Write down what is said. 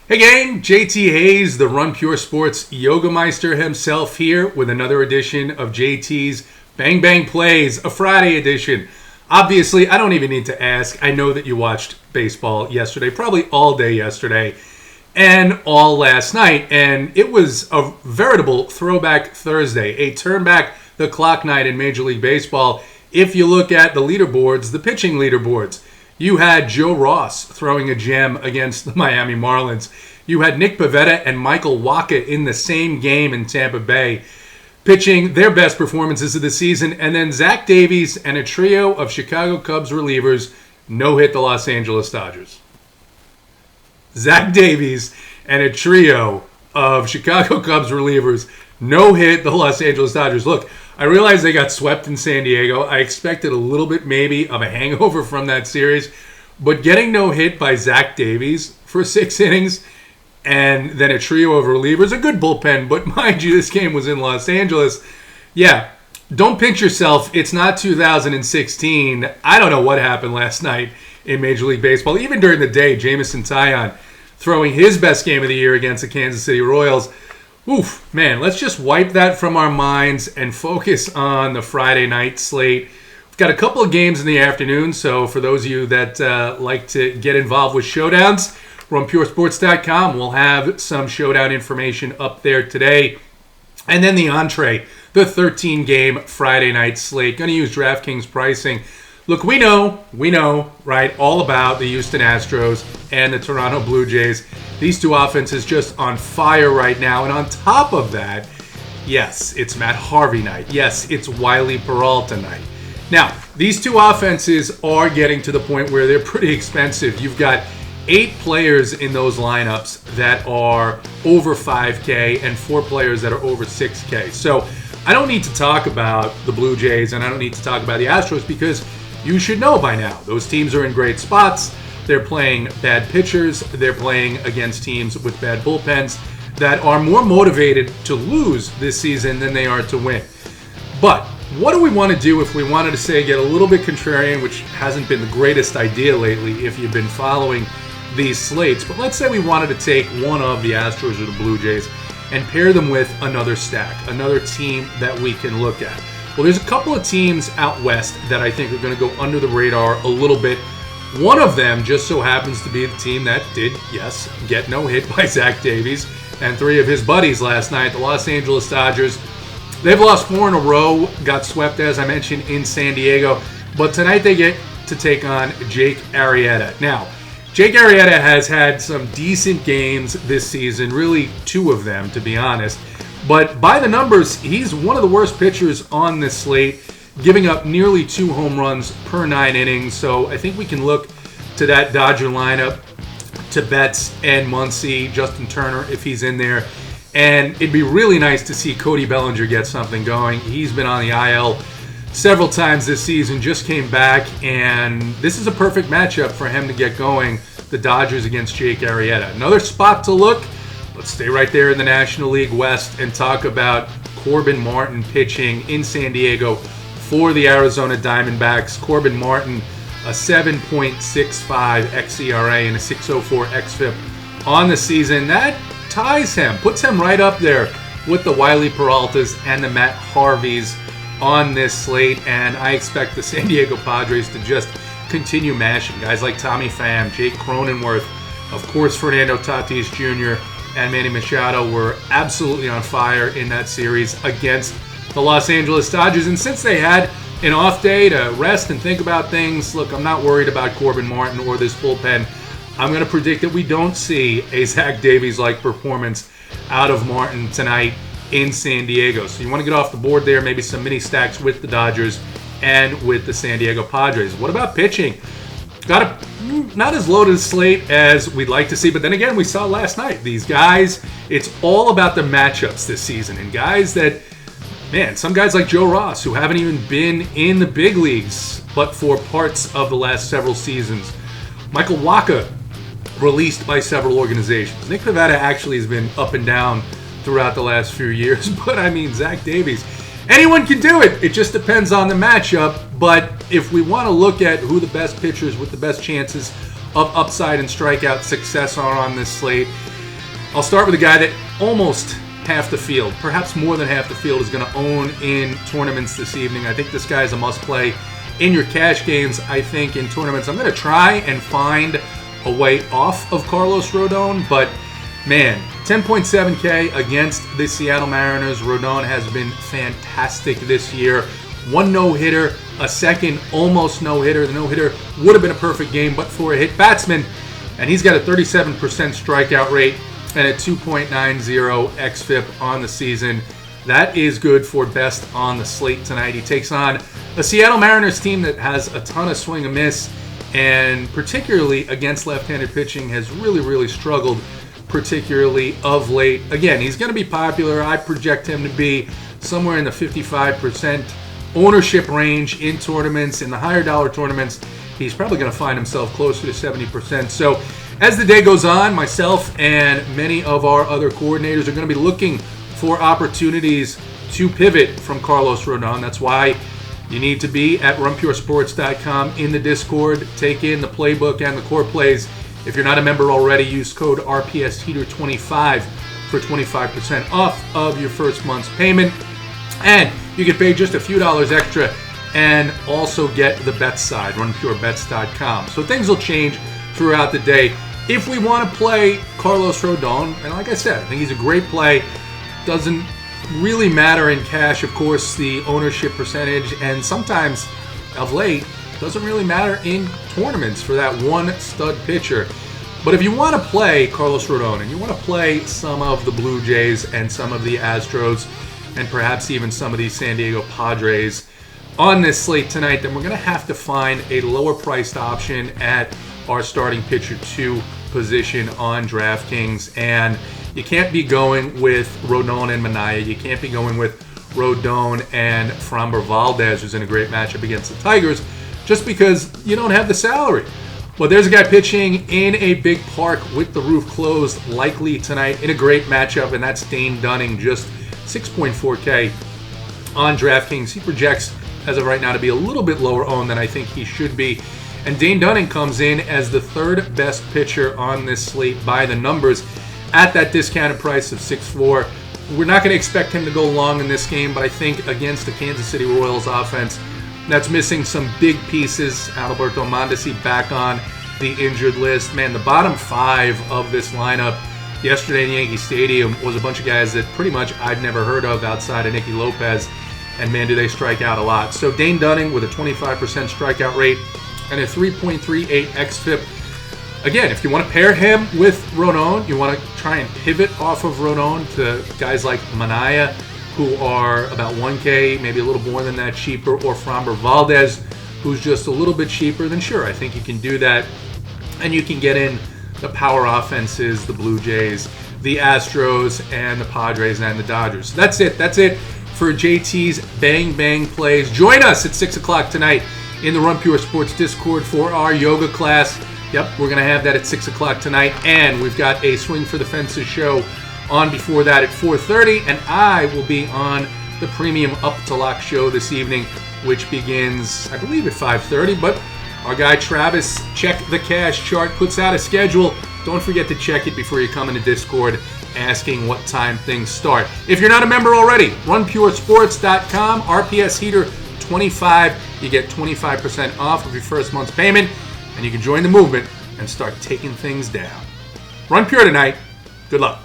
Hey gang, JT Hayes, the Run Pure Sports Yoga Meister himself here with another edition of JT's Bang Bang Plays, a Friday edition. Obviously, I don't even need to ask. I know that you watched baseball yesterday, probably all day yesterday, and all last night. And it was a veritable throwback Thursday, a turn back the clock night in Major League Baseball. If you look at the leaderboards, the pitching leaderboards, you had Joe Ross throwing a gem against the Miami Marlins. You had Nick Pivetta and Michael Wacha in the same game in Tampa Bay, pitching their best performances of the season. And then Zach Davies and a trio of Chicago Cubs relievers no-hit the Los Angeles Dodgers. Zach Davies and a trio of Chicago Cubs relievers no-hit the Los Angeles Dodgers. Look, I realize they got swept in San Diego. I expected a little bit maybe of a hangover from that series. But getting no-hit by Zach Davies for 6 innings and then a trio of relievers, a good bullpen. But mind you, this game was in Los Angeles. Yeah, don't pinch yourself. It's not 2016. I don't know what happened last night in Major League Baseball. Even during the day, Jameson Taillon throwing his best game of the year against the Kansas City Royals. Oof, man, let's just wipe that from our minds and focus on the Friday night slate. We've got a couple of games in the afternoon, so for those of you that like to get involved with showdowns, runpuresports.com will have some showdown information up there today. And then the entree, the 13-game Friday night slate. Going to use DraftKings pricing. Look, we know, right, all about the Houston Astros and the Toronto Blue Jays. These two offenses just on fire right now. And on top of that, yes, it's Matt Harvey night. Yes, it's Wiley Peralta night. Now, these two offenses are getting to the point where they're pretty expensive. You've got 8 players in those lineups that are over 5K and 4 players that are over 6K. So I don't need to talk about the Blue Jays and I don't need to talk about the Astros because you should know by now. Those teams are in great spots. They're playing bad pitchers. They're playing against teams with bad bullpens that are more motivated to lose this season than they are to win. But what do we want to do if we wanted to say get a little bit contrarian, which hasn't been the greatest idea lately if you've been following these slates. But let's say we wanted to take one of the Astros or the Blue Jays and pair them with another stack, another team that we can look at. Well, there's a couple of teams out west that I think are going to go under the radar a little bit. One of them just so happens to be the team that did, yes, get no hit by Zach Davies and 3 of his buddies last night, the Los Angeles Dodgers. They've lost 4 in a row, got swept, as I mentioned, in San Diego. But tonight they get to take on Jake Arrieta. Now, Jake Arrieta has had some decent games this season, really 2 of them, to be honest. But by the numbers, he's one of the worst pitchers on this slate, giving up nearly 2 home runs per 9 innings. So I think we can look to that Dodger lineup, to Betts and Muncy, Justin Turner if he's in there. And it'd be really nice to see Cody Bellinger get something going. He's been on the IL several times this season, just came back, and this is a perfect matchup for him to get going, the Dodgers against Jake Arrieta. Another spot to look. Let's stay right there in the National League West and talk about Corbin Martin pitching in San Diego for the Arizona Diamondbacks. Corbin Martin, a 7.65 xERA and a 6.04 xFIP on the season. That ties him, puts him right up there with the Wiley Peraltas and the Matt Harveys on this slate. And I expect the San Diego Padres to just continue mashing. Guys like Tommy Pham, Jake Cronenworth, of course Fernando Tatis Jr., and Manny Machado were absolutely on fire in that series against the Los Angeles Dodgers. And since they had an off day to rest and think about things, look, I'm not worried about Corbin Martin or this bullpen. I'm going to predict that we don't see a Zach Davies-like performance out of Martin tonight in San Diego. So you want to get off the board there, maybe some mini stacks with the Dodgers and with the San Diego Padres. What about pitching? Got a not as loaded a slate as we'd like to see, but then again, we saw last night. These guys, it's all about the matchups this season. And guys that, man, some guys like Joe Ross, who haven't even been in the big leagues, but for parts of the last several seasons. Michael Wacha, released by several organizations. Nick Pivetta actually has been up and down throughout the last few years, but I mean, Zach Davies. Anyone can do it. It just depends on the matchup. But if we want to look at who the best pitchers with the best chances of upside and strikeout success are on this slate, I'll start with a guy that almost half the field, perhaps more than half the field, is going to own in tournaments this evening. I think this guy is a must-play in your cash games. I think in tournaments, I'm going to try and find a way off of Carlos Rodon, but man, 10.7K against the Seattle Mariners. Rodon has been fantastic this year. One no-hitter, a second almost no-hitter. The no-hitter would have been a perfect game, but for a hit batsman, and he's got a 37% strikeout rate and a 2.90 xFIP on the season. That is good for best on the slate tonight. He takes on a Seattle Mariners team that has a ton of swing and miss, and particularly against left-handed pitching has really struggled, particularly of late. Again, he's going to be popular. I project him to be somewhere in the 55% ownership range in tournaments. In the higher dollar tournaments, he's probably going to find himself closer to 70%. So as the day goes on, myself and many of our other coordinators are going to be looking for opportunities to pivot from Carlos Rodon. That's why you need to be at runpuresports.com in the Discord. Take in the playbook and the core plays. If you're not a member already, use code RPSHeater25 for 25% off of your first month's payment. And you get paid just a few dollars extra and also get the bet side, runpurebets.com. So things will change throughout the day. If we want to play Carlos Rodon, and like I said, I think he's a great play. Doesn't really matter in cash, of course, the ownership percentage, and sometimes of late doesn't really matter in tournaments for that one stud pitcher. But if you want to play Carlos Rodon and you want to play some of the Blue Jays and some of the Astros and perhaps even some of these San Diego Padres on this slate tonight, then we're going to have to find a lower priced option at our starting pitcher 2 position on DraftKings. And you can't be going with Rodon and Minaya. You can't be going with Rodon and Framber Valdez, who's in a great matchup against the Tigers, just because you don't have the salary. Well, there's a guy pitching in a big park with the roof closed, likely tonight in a great matchup, and that's Dane Dunning, just 6.4K on DraftKings. He projects, as of right now, to be a little bit lower owned than I think he should be. And Dane Dunning comes in as the third best pitcher on this slate by the numbers at that discounted price of 6.4. We're not going to expect him to go long in this game, but I think against the Kansas City Royals offense that's missing some big pieces, Alberto Mondesi back on the injured list. Man, the bottom 5 of this lineup yesterday in Yankee Stadium was a bunch of guys that pretty much I'd never heard of outside of Nicky Lopez, and man, do they strike out a lot. So Dane Dunning with a 25% strikeout rate and a 3.38 xFIP. Again, if you want to pair him with Rodon, you want to try and pivot off of Rodon to guys like Minaya, who are about 1K, maybe a little more than that cheaper, or Framber Valdez, who's just a little bit cheaper, then sure, I think you can do that. And you can get in the power offenses, the Blue Jays, the Astros, and the Padres, and the Dodgers. That's it. That's it for JT's Bang Bang Plays. Join us at 6 o'clock tonight in the Run Pure Sports Discord for our yoga class. Yep, we're going to have that at 6 o'clock tonight. And we've got a Swing for the Fences show on before that at 4:30. And I will be on the Premium Up to Lock show this evening, which begins, I believe, at 5:30. But our guy Travis, Check the Cash Chart, puts out a schedule. Don't forget to check it before you come into Discord asking what time things start. If you're not a member already, runpuresports.com, RPS Heater 25. You get 25% off of your first month's payment, and you can join the movement and start taking things down. Run Pure tonight. Good luck.